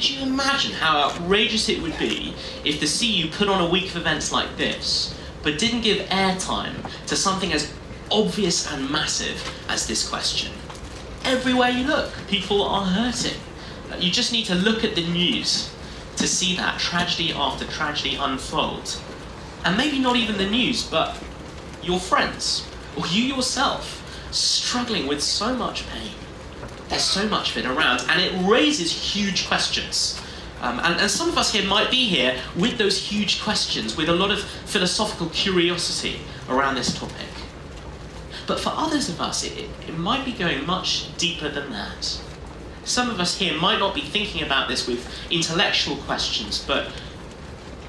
could you imagine how outrageous it would be if the CU put on a week of events like this, but didn't give airtime to something as obvious and massive as this question? Everywhere you look, people are hurting. You just need to look at the news to see that tragedy after tragedy unfold. And maybe not even the news, but your friends, or you yourself, struggling with so much pain. There's so much of it around, and it raises huge questions. And some of us here might be here with those huge questions, with a lot of philosophical curiosity around this topic. But for others of us, it might be going much deeper than that. Some of us here might not be thinking about this with intellectual questions, but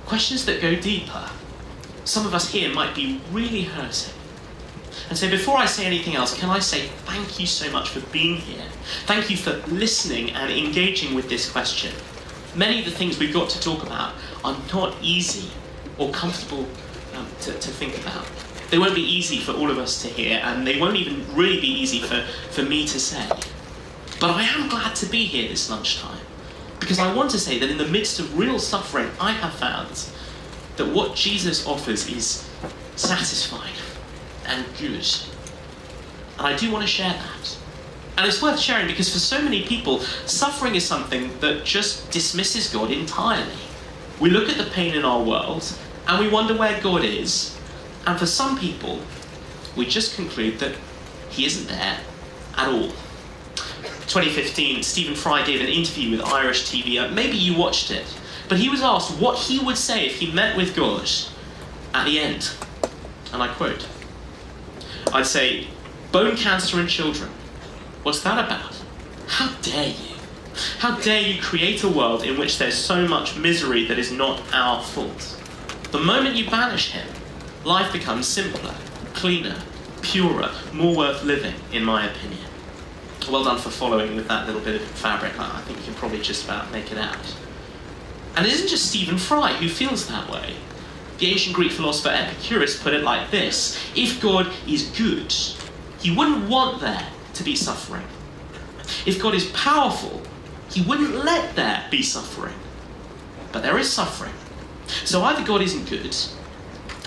questions that go deeper. Some of us here might be really hurting. And so before I say anything else, can I say thank you so much for being here. Thank you for listening and engaging with this question. Many of the things we've got to talk about are not easy or comfortable to think about. They won't be easy for all of us to hear, and they won't even really be easy for me to say. But I am glad to be here this lunchtime, because I want to say that in the midst of real suffering, I have found that what Jesus offers is satisfying and good. And I do want to share that. And it's worth sharing because for so many people, suffering is something that just dismisses God entirely. We look at the pain in our world and we wonder where God is. And for some people, we just conclude that he isn't there at all. 2015, Stephen Fry gave an interview with Irish TV. Maybe you watched it. But he was asked what he would say if he met with God at the end. And I quote, "I'd say, bone cancer in children. What's that about? How dare you? How dare you create a world in which there's so much misery that is not our fault? The moment you banish him, life becomes simpler, cleaner, purer, more worth living, in my opinion." Well done for following with that little bit of fabric. I think you can probably just about make it out. And it isn't just Stephen Fry who feels that way. The ancient Greek philosopher Epicurus put it like this: if God is good, he wouldn't want there to be suffering. If God is powerful, he wouldn't let there be suffering. But there is suffering. So either God isn't good,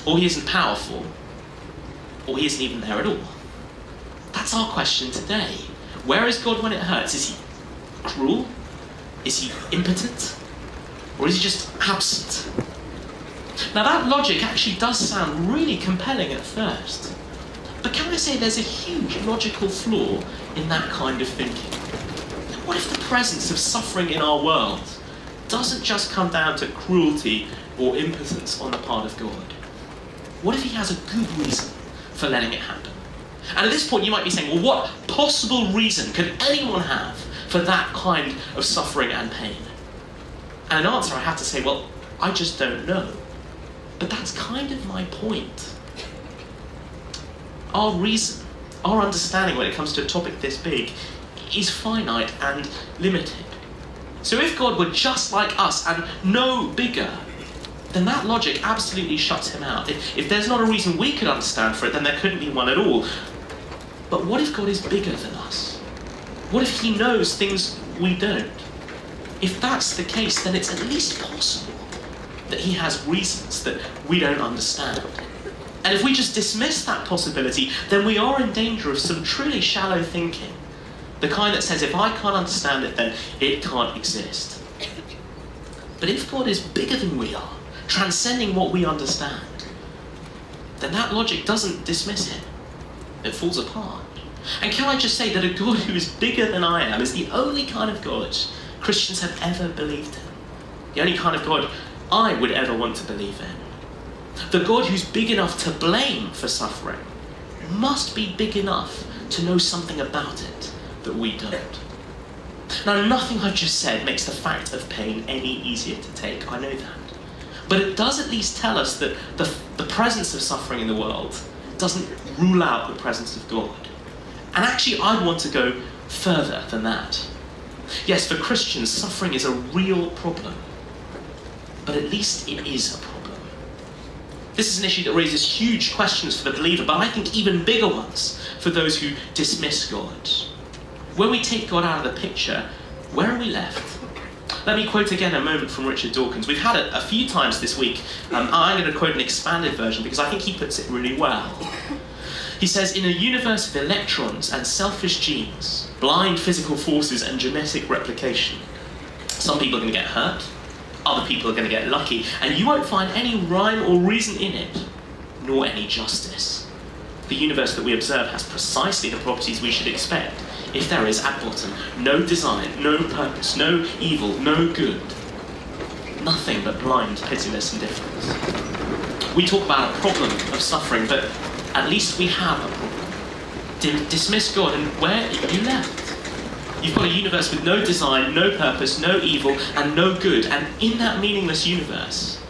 or he isn't powerful, or he isn't even there at all. That's our question today. Where is God when it hurts? Is he cruel? Is he impotent? Or is he just absent? Now that logic actually does sound really compelling at first. But can I say there's a huge logical flaw in that kind of thinking? What if the presence of suffering in our world doesn't just come down to cruelty or impotence on the part of God? What if he has a good reason for letting it happen? And at this point you might be saying, well, what possible reason could anyone have for that kind of suffering and pain? And in answer I have to say, well, I just don't know. But that's kind of my point. Our reason, our understanding when it comes to a topic this big is finite and limited. So if God were just like us and no bigger, then that logic absolutely shuts him out. If there's not a reason we could understand for it, then there couldn't be one at all. But what if God is bigger than us? What if he knows things we don't? If that's the case, then it's at least possible that he has reasons that we don't understand. And if we just dismiss that possibility, then we are in danger of some truly shallow thinking. The kind that says, if I can't understand it, then it can't exist. But if God is bigger than we are, transcending what we understand, then that logic doesn't dismiss him. It falls apart. And can I just say that a God who is bigger than I am is the only kind of God Christians have ever believed in. The only kind of God I would ever want to believe in. The God who's big enough to blame for suffering must be big enough to know something about it that we don't. Now, nothing I've just said makes the fact of pain any easier to take, I know that. But it does at least tell us that the presence of suffering in the world doesn't rule out the presence of God. And actually, I'd want to go further than that. Yes, for Christians, suffering is a real problem. But at least it is a problem. This is an issue that raises huge questions for the believer, but I think even bigger ones for those who dismiss God. When we take God out of the picture, where are we left? Let me quote again a moment from Richard Dawkins. We've had it a few times this week. I'm going to quote an expanded version because I think he puts it really well. He says, in a universe of electrons and selfish genes, blind physical forces and genetic replication, some people are going to get hurt, other people are going to get lucky, and you won't find any rhyme or reason in it, nor any justice. The universe that we observe has precisely the properties we should expect, if there is at bottom no design, no purpose, no evil, no good, nothing but blind, pitiless indifference. We talk about a problem of suffering, but at least we have a problem. Dismiss God, and where are you left? You've got a universe with no design, no purpose, no evil, and no good. And in that meaningless universe,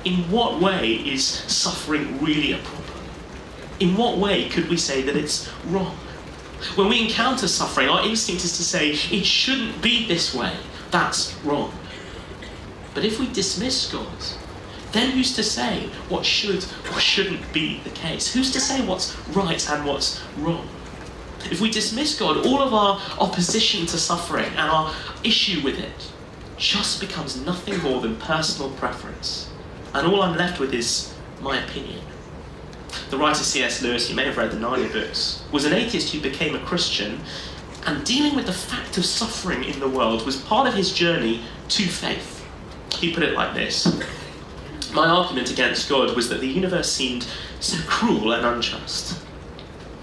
in what way is suffering really a problem? In what way could we say that it's wrong? When we encounter suffering, our instinct is to say, it shouldn't be this way. That's wrong. But if we dismiss God, then who's to say what should or shouldn't be the case? Who's to say what's right and what's wrong? If we dismiss God, all of our opposition to suffering and our issue with it just becomes nothing more than personal preference. And all I'm left with is my opinion. The writer C.S. Lewis, you may have read the Narnia books, was an atheist who became a Christian, and dealing with the fact of suffering in the world was part of his journey to faith. He put it like this: my argument against God was that the universe seemed so cruel and unjust.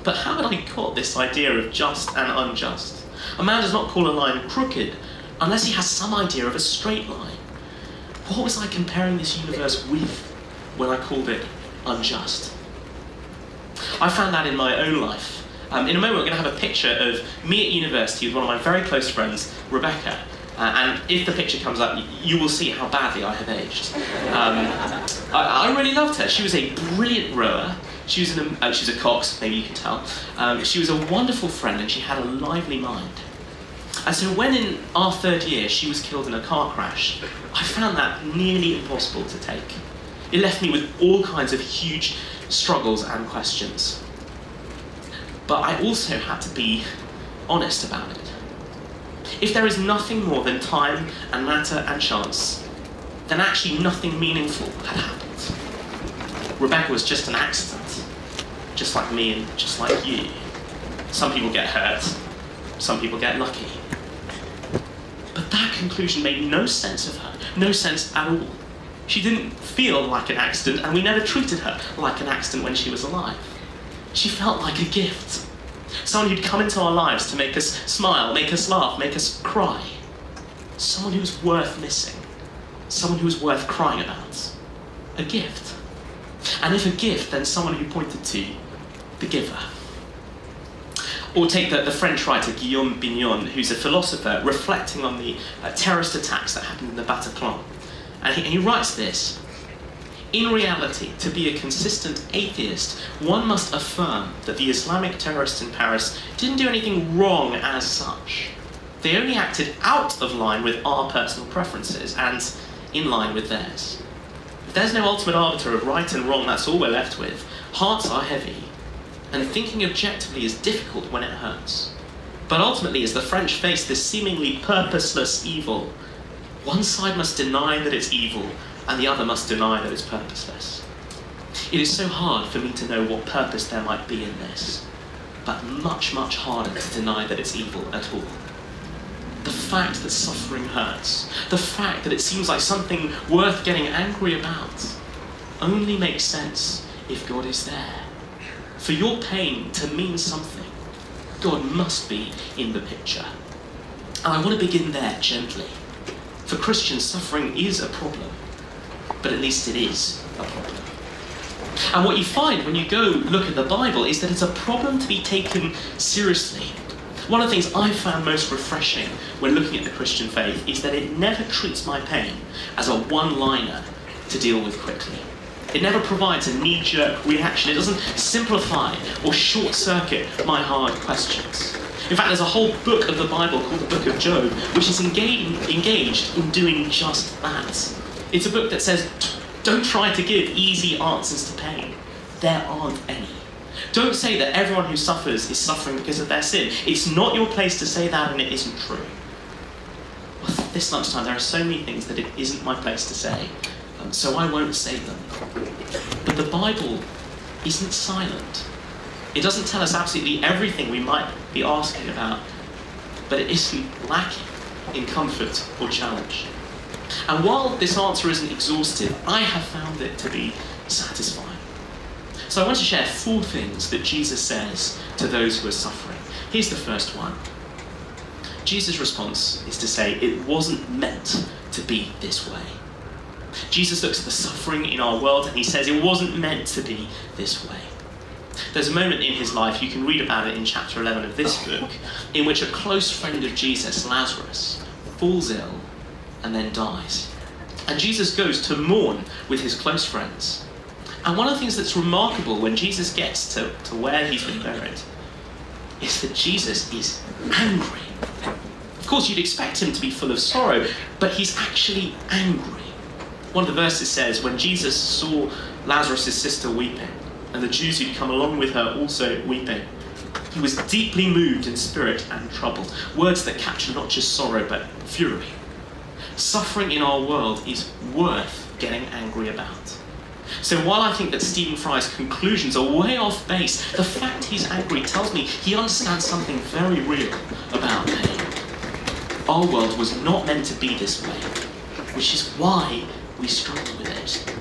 But how had I got this idea of just and unjust? A man does not call a line crooked unless he has some idea of a straight line. What was I comparing this universe with when I called it unjust? I found that in my own life. In a moment we're going to have a picture of me at university with one of my very close friends, Rebecca. And if the picture comes up, you will see how badly I have aged. I really loved her. She was a brilliant rower. She was a cox, maybe you can tell. She was a wonderful friend, and she had a lively mind. And so when in our third year she was killed in a car crash, I found that nearly impossible to take. It left me with all kinds of huge struggles and questions. But I also had to be honest about it. If there is nothing more than time and matter and chance, then actually nothing meaningful had happened. Rebecca was just an accident, just like me and just like you. Some people get hurt, some people get lucky. But that conclusion made no sense of her, no sense at all. She didn't feel like an accident, and we never treated her like an accident when she was alive. She felt like a gift. Someone who'd come into our lives to make us smile, make us laugh, make us cry. Someone who was worth missing. Someone who was worth crying about. A gift. And if a gift, then someone who pointed to the giver. Or take the French writer Guillaume Bignon, who's a philosopher reflecting on the terrorist attacks that happened in the Bataclan. And he writes this: in reality, to be a consistent atheist, one must affirm that the Islamic terrorists in Paris didn't do anything wrong as such. They only acted out of line with our personal preferences and in line with theirs. If there's no ultimate arbiter of right and wrong, that's all we're left with. Hearts are heavy, and thinking objectively is difficult when it hurts. But ultimately, as the French face this seemingly purposeless evil, one side must deny that it's evil, and the other must deny that it's purposeless. It is so hard for me to know what purpose there might be in this, but much, much harder to deny that it's evil at all. The fact that suffering hurts, the fact that it seems like something worth getting angry about, only makes sense if God is there. For your pain to mean something, God must be in the picture. And I want to begin there gently. For Christians, suffering is a problem, but at least it is a problem. And what you find when you go look at the Bible is that it's a problem to be taken seriously. One of the things I've found most refreshing when looking at the Christian faith is that it never treats my pain as a one-liner to deal with quickly. It never provides a knee-jerk reaction. It doesn't simplify or short-circuit my hard questions. In fact, there's a whole book of the Bible called the Book of Job, which is engaged in doing just that. It's a book that says, don't try to give easy answers to pain. There aren't any. Don't say that everyone who suffers is suffering because of their sin. It's not your place to say that, and it isn't true. Well, this lunchtime, there are so many things that it isn't my place to say, so I won't say them. But the Bible isn't silent. It doesn't tell us absolutely everything we might be asking about, but it isn't lacking in comfort or challenge. And while this answer isn't exhaustive, I have found it to be satisfying. So I want to share 4 things that Jesus says to those who are suffering. Here's the first one. Jesus' response is to say, it wasn't meant to be this way. Jesus looks at the suffering in our world and he says, it wasn't meant to be this way. There's a moment in his life, you can read about it in chapter 11 of this book, in which a close friend of Jesus, Lazarus, falls ill and then dies. And Jesus goes to mourn with his close friends. And one of the things that's remarkable when Jesus gets to where he's been buried is that Jesus is angry. Of course, you'd expect him to be full of sorrow, but he's actually angry. One of the verses says, when Jesus saw Lazarus' sister weeping, and the Jews who'd come along with her also weeping, he was deeply moved in spirit and troubled. Words that capture not just sorrow, but fury. Suffering in our world is worth getting angry about. So while I think that Stephen Fry's conclusions are way off base, the fact he's angry tells me he understands something very real about pain. Our world was not meant to be this way, which is why we struggle with it.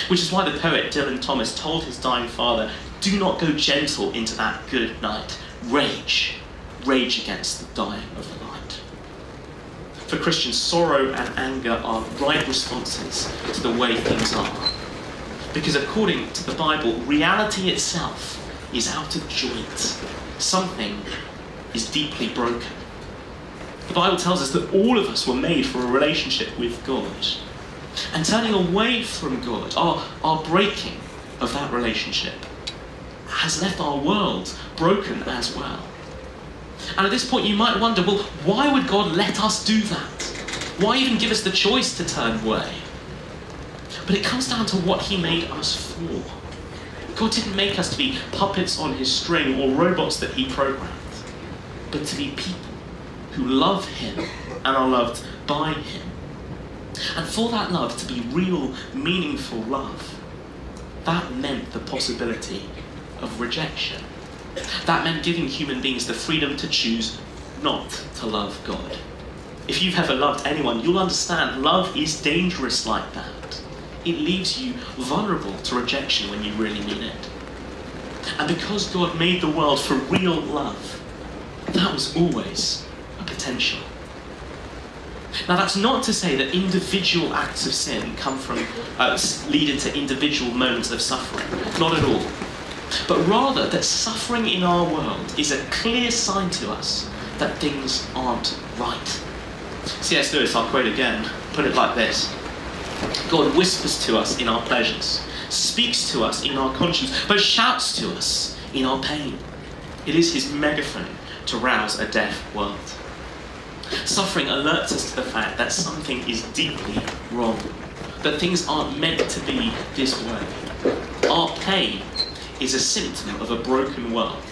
Which is why the poet Dylan Thomas told his dying father, do not go gentle into that good night. Rage against the dying of the light. For Christians, sorrow and anger are right responses to the way things are. Because according to the Bible, reality itself is out of joint. Something is deeply broken. The Bible tells us that all of us were made for a relationship with God. And turning away from God, our breaking of that relationship, has left our world broken as well. And at this point you might wonder, well, why would God let us do that? Why even give us the choice to turn away? But it comes down to what he made us for. God didn't make us to be puppets on his string or robots that he programmed, but to be people who love him and are loved by him. And for that love to be real, meaningful love, that meant the possibility of rejection. That meant giving human beings the freedom to choose not to love God. If you've ever loved anyone, you'll understand love is dangerous like that. It leaves you vulnerable to rejection when you really mean it. And because God made the world for real love, that was always a potential. Now that's not to say that individual acts of sin lead into individual moments of suffering. Not at all. But rather that suffering in our world is a clear sign to us that things aren't right. C.S. Lewis, I'll quote again, put it like this. God whispers to us in our pleasures, speaks to us in our conscience, but shouts to us in our pain. It is his megaphone to rouse a deaf world. Suffering alerts us to the fact that something is deeply wrong, that things aren't meant to be this way. Our pain is a symptom of a broken world,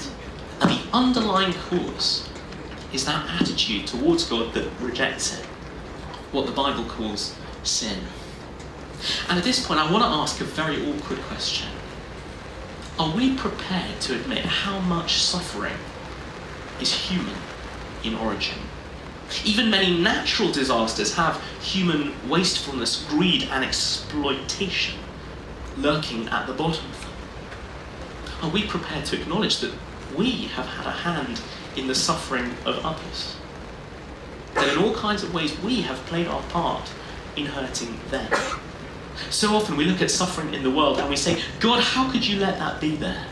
and the underlying cause is that attitude towards God that rejects it, what the Bible calls sin. And at this point, I want to ask a very awkward question. Are we prepared to admit how much suffering is human in origin? Even many natural disasters have human wastefulness, greed, and exploitation lurking at the bottom of them. Are we prepared to acknowledge that we have had a hand in the suffering of others? That in all kinds of ways we have played our part in hurting them? So often we look at suffering in the world and we say, God, how could you let that be there?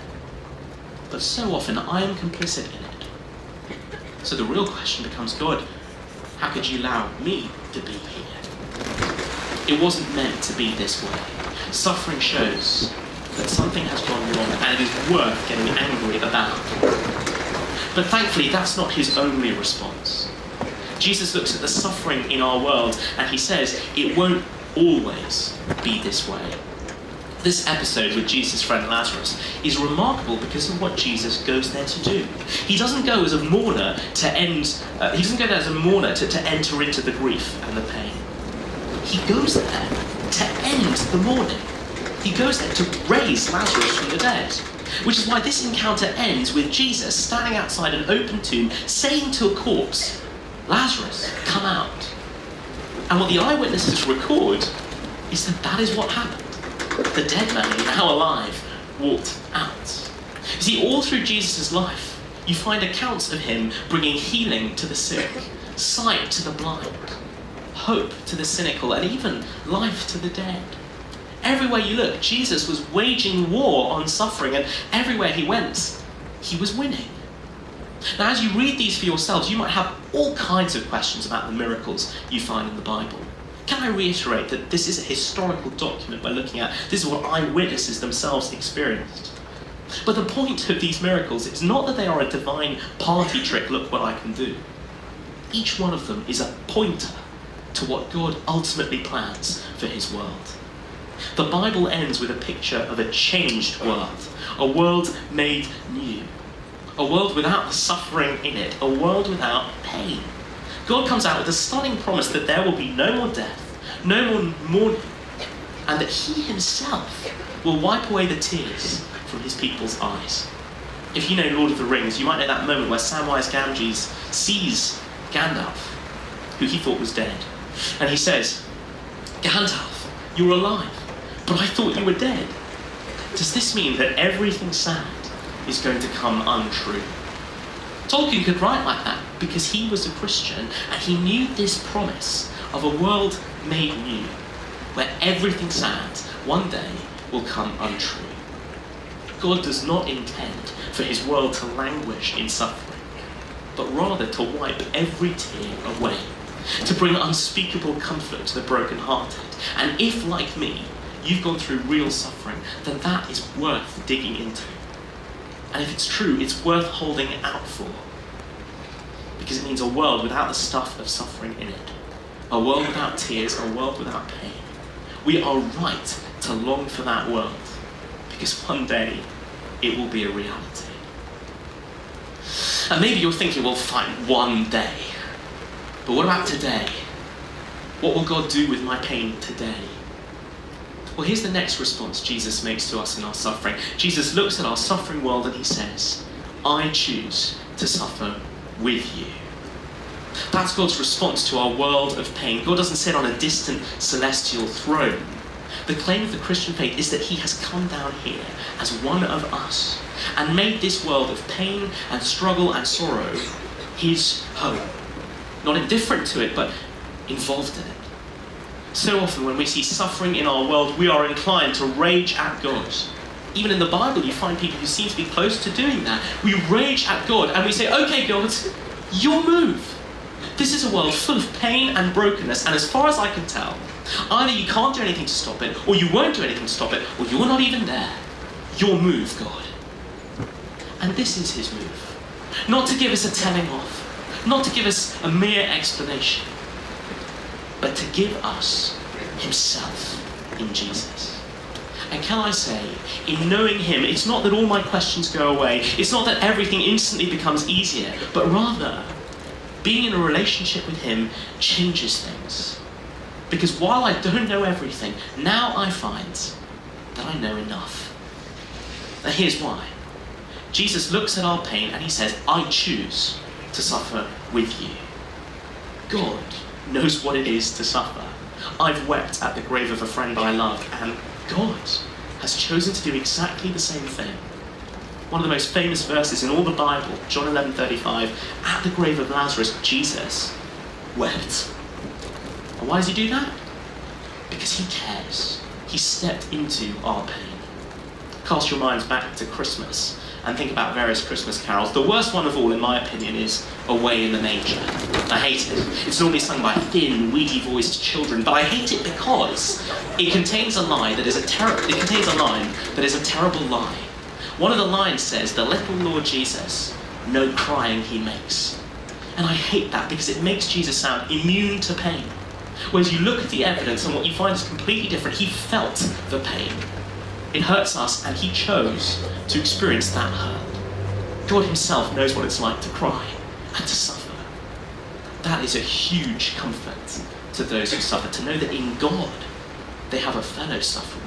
But so often I am complicit in it. So the real question becomes, God, how could you allow me to be here? It wasn't meant to be this way. Suffering shows that something has gone wrong and it is worth getting angry about. But thankfully, that's not his only response. Jesus looks at the suffering in our world and he says, it won't always be this way. This episode with Jesus' friend Lazarus is remarkable because of what Jesus goes there to do. He doesn't go as a mourner to to enter into the grief and the pain. He goes there to end the mourning. He goes there to raise Lazarus from the dead. Which is why this encounter ends with Jesus standing outside an open tomb saying to a corpse, "Lazarus, come out." And what the eyewitnesses record is that is what happened. The dead man, now alive, walked out. You see, all through Jesus' life, you find accounts of him bringing healing to the sick, sight to the blind, hope to the cynical, and even life to the dead. Everywhere you look, Jesus was waging war on suffering, and everywhere he went, he was winning. Now, as you read these for yourselves, you might have all kinds of questions about the miracles you find in the Bible. Can I reiterate that this is a historical document we're looking at? This is what eyewitnesses themselves experienced. But the point of these miracles is not that they are a divine party trick, look what I can do. Each one of them is a pointer to what God ultimately plans for his world. The Bible ends with a picture of a changed world, a world made new, a world without suffering in it, a world without pain. God comes out with a stunning promise that there will be no more death, no more mourning, and that he himself will wipe away the tears from his people's eyes. If you know Lord of the Rings, you might know that moment where Samwise Gamgee sees Gandalf, who he thought was dead, and he says, "Gandalf, you're alive, but I thought you were dead." Does this mean that everything sad is going to come untrue? Tolkien could write like that because he was a Christian and he knew this promise of a world made new, where everything sad one day will come untrue. God does not intend for his world to languish in suffering, but rather to wipe every tear away, to bring unspeakable comfort to the brokenhearted. And if, like me, you've gone through real suffering, then that is worth digging into. And if it's true, it's worth holding out for. Because it means a world without the stuff of suffering in it. A world without tears, a world without pain. We are right to long for that world. Because one day, it will be a reality. And maybe you're thinking, well, fine, one day. But what about today? What will God do with my pain today? Well, here's the next response Jesus makes to us in our suffering. Jesus looks at our suffering world and he says, "I choose to suffer with you." That's God's response to our world of pain. God doesn't sit on a distant celestial throne. The claim of the Christian faith is that he has come down here as one of us and made this world of pain and struggle and sorrow his home. Not indifferent to it, but involved in it. So often when we see suffering in our world, we are inclined to rage at God. Even in the Bible, you find people who seem to be close to doing that. We rage at God and we say, "Okay, God, your move. This is a world full of pain and brokenness, and as far as I can tell, either you can't do anything to stop it, or you won't do anything to stop it, or you're not even there. Your move, God." And this is his move. Not to give us a telling off, not to give us a mere explanation, but to give us himself in Jesus. And can I say, in knowing him, it's not that all my questions go away, it's not that everything instantly becomes easier, but rather, being in a relationship with him changes things. Because while I don't know everything, now I find that I know enough. Now here's why. Jesus looks at our pain and he says, "I choose to suffer with you." God knows what it is to suffer. I've wept at the grave of a friend I love, and God has chosen to do exactly the same thing. One of the most famous verses in all the Bible, John 11:35, at the grave of Lazarus, Jesus wept. And why does he do that? Because he cares. He stepped into our pain. Cast your minds back to Christmas and think about various Christmas carols. The worst one of all, in my opinion, is Away in the Manger. I hate it. It's normally sung by thin, weedy-voiced children, but I hate it because it contains a line that is a terrible lie. One of the lines says, "The little Lord Jesus, no crying he makes." And I hate that because it makes Jesus sound immune to pain. Whereas you look at the evidence and what you find is completely different. He felt the pain. It hurts us, and he chose to experience that hurt. God himself knows what it's like to cry and to suffer. That is a huge comfort to those who suffer, to know that in God they have a fellow sufferer.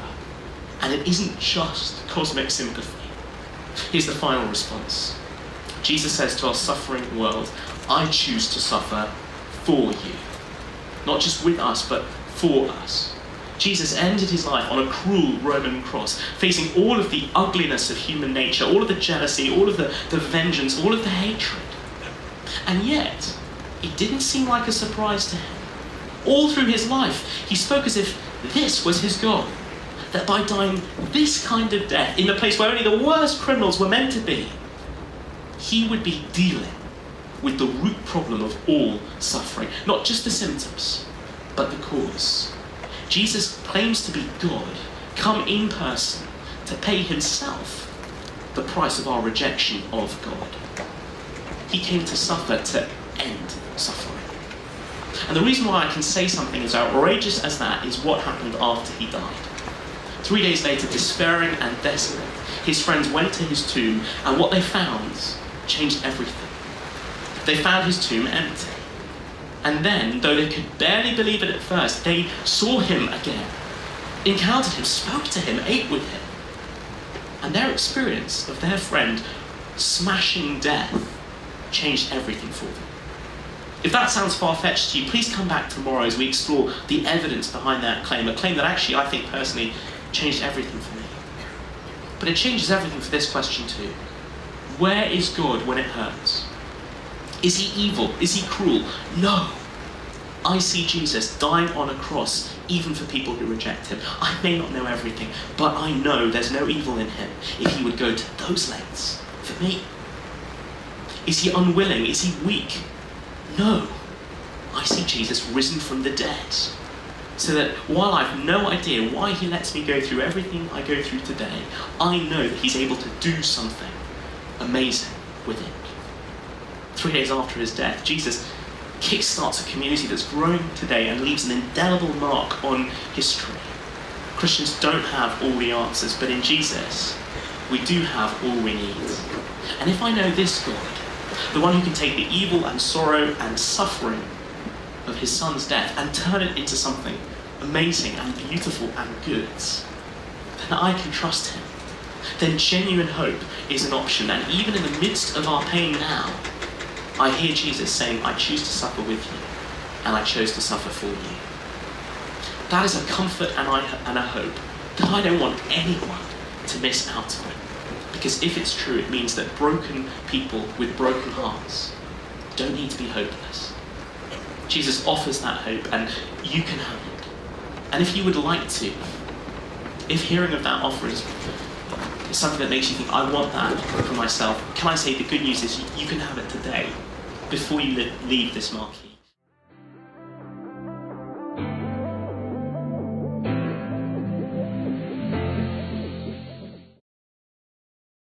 And it isn't just cosmic sympathy. Here's the final response. Jesus says to our suffering world, I choose to suffer for you. Not just with us, but for us. Jesus ended his life on a cruel Roman cross, facing all of the ugliness of human nature, all of the jealousy, all of the vengeance, all of the hatred. And yet, it didn't seem like a surprise to him. All through his life, he spoke as if this was his goal. That by dying this kind of death, in the place where only the worst criminals were meant to be, he would be dealing with the root problem of all suffering. Not just the symptoms, but the cause. Jesus claims to be God, come in person to pay himself the price of our rejection of God. He came to suffer to end suffering. And the reason why I can say something as outrageous as that is what happened after he died. 3 days later, despairing and desolate, his friends went to his tomb, and what they found changed everything. They found his tomb empty. And then, though they could barely believe it at first, they saw him again, encountered him, spoke to him, ate with him. And their experience of their friend smashing death changed everything for them. If that sounds far-fetched to you, please come back tomorrow as we explore the evidence behind that claim, a claim that actually, I think personally, changed everything for me. But it changes everything for this question too. Where is God when it hurts? Is he evil? Is he cruel? No. I see Jesus dying on a cross, even for people who reject him. I may not know everything, but I know there's no evil in him if he would go to those lengths for me. Is he unwilling? Is he weak? No. I see Jesus risen from the dead. So that while I've no idea why he lets me go through everything I go through today, I know that he's able to do something amazing with it. 3 days after his death, Jesus kickstarts a community that's growing today and leaves an indelible mark on history. Christians don't have all the answers, but in Jesus, we do have all we need. And if I know this God, the one who can take the evil and sorrow and suffering of his son's death and turn it into something amazing and beautiful and good, then I can trust him. Then genuine hope is an option, and even in the midst of our pain now, I hear Jesus saying, I choose to suffer with you, and I chose to suffer for you. That is a comfort and a hope that I don't want anyone to miss out on. Because if it's true, it means that broken people with broken hearts don't need to be hopeless. Jesus offers that hope, and you can have it. And if you would like to, if hearing of that offer is something that makes you think, I want that for myself, can I say the good news is you can have it today, before you leave this marquee.